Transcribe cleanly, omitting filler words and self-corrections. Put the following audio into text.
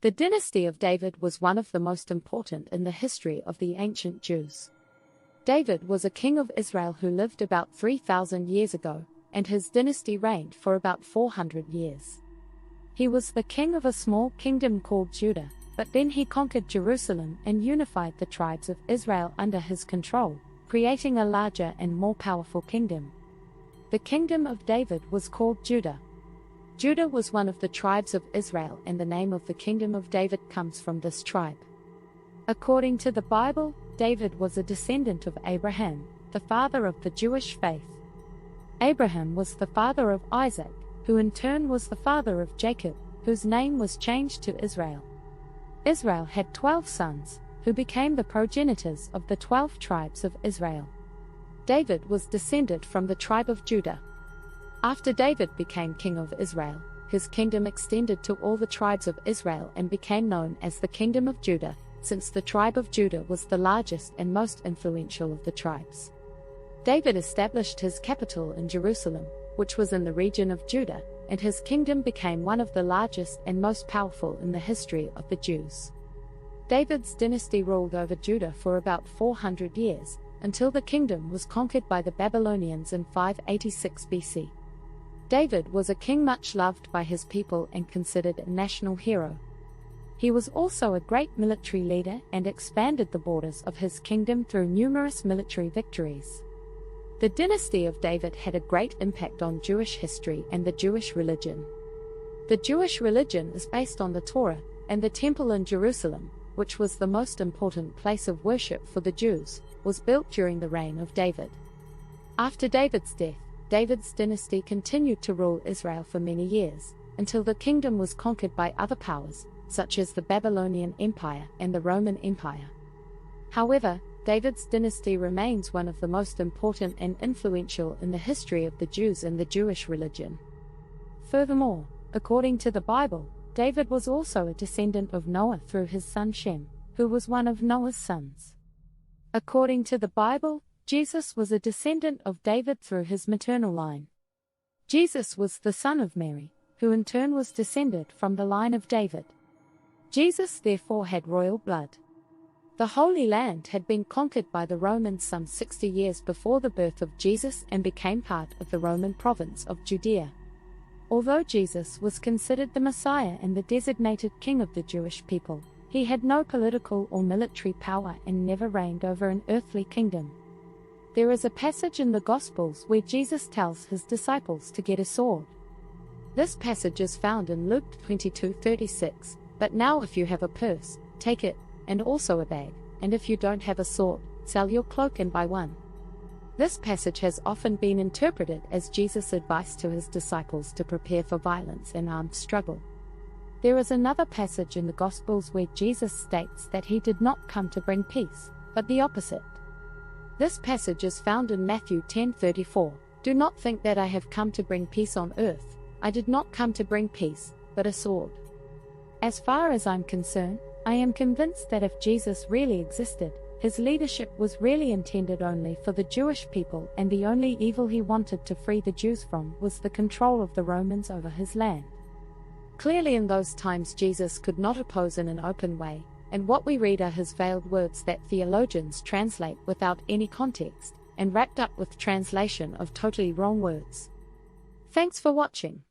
The dynasty of David was one of the most important in the history of the ancient Jews. David was a king of Israel who lived about 3,000 years ago, and his dynasty reigned for about 400 years. He was the king of a small kingdom called Judah, but then he conquered Jerusalem and unified the tribes of Israel under his control, creating a larger and more powerful kingdom. The kingdom of David was called Judah. Judah was one of the tribes of Israel, and the name of the kingdom of David comes from this tribe. According to the Bible, David was a descendant of Abraham, the father of the Jewish faith. Abraham was the father of Isaac, who in turn was the father of Jacob, whose name was changed to Israel. Israel had 12 sons, who became the progenitors of the 12 tribes of Israel. David was descended from the tribe of Judah. After David became king of Israel, his kingdom extended to all the tribes of Israel and became known as the Kingdom of Judah, since the tribe of Judah was the largest and most influential of the tribes. David established his capital in Jerusalem, which was in the region of Judah, and his kingdom became one of the largest and most powerful in the history of the Jews. David's dynasty ruled over Judah for about 400 years, until the kingdom was conquered by the Babylonians in 586 BC. David was a king much loved by his people and considered a national hero. He was also a great military leader and expanded the borders of his kingdom through numerous military victories. The dynasty of David had a great impact on Jewish history and the Jewish religion. The Jewish religion is based on the Torah, and the temple in Jerusalem, which was the most important place of worship for the Jews, was built during the reign of David. After David's death, David's dynasty continued to rule Israel for many years, until the kingdom was conquered by other powers, such as the Babylonian Empire and the Roman Empire. However, David's dynasty remains one of the most important and influential in the history of the Jews and the Jewish religion. Furthermore, according to the Bible, David was also a descendant of Noah through his son Shem, who was one of Noah's sons. According to the Bible, Jesus was a descendant of David through his maternal line. Jesus was the son of Mary, who in turn was descended from the line of David. Jesus therefore had royal blood. The Holy Land had been conquered by the Romans some 60 years before the birth of Jesus and became part of the Roman province of Judea. Although Jesus was considered the Messiah and the designated king of the Jewish people, he had no political or military power and never reigned over an earthly kingdom. There is a passage in the Gospels where Jesus tells his disciples to get a sword. This passage is found in Luke 22:36, "But now if you have a purse, take it, and also a bag, and if you don't have a sword, sell your cloak and buy one." This passage has often been interpreted as Jesus' advice to his disciples to prepare for violence and armed struggle. There is another passage in the Gospels where Jesus states that he did not come to bring peace, but the opposite. This passage is found in Matthew 10:34, "Do not think that I have come to bring peace on earth. I did not come to bring peace, but a sword." As far as I'm concerned, I am convinced that if Jesus really existed, his leadership was really intended only for the Jewish people, and the only evil he wanted to free the Jews from was the control of the Romans over his land. Clearly in those times Jesus could not oppose in an open way, and what we read are his veiled words that theologians translate without any context, and wrapped up with translation of totally wrong words. Thanks for watching.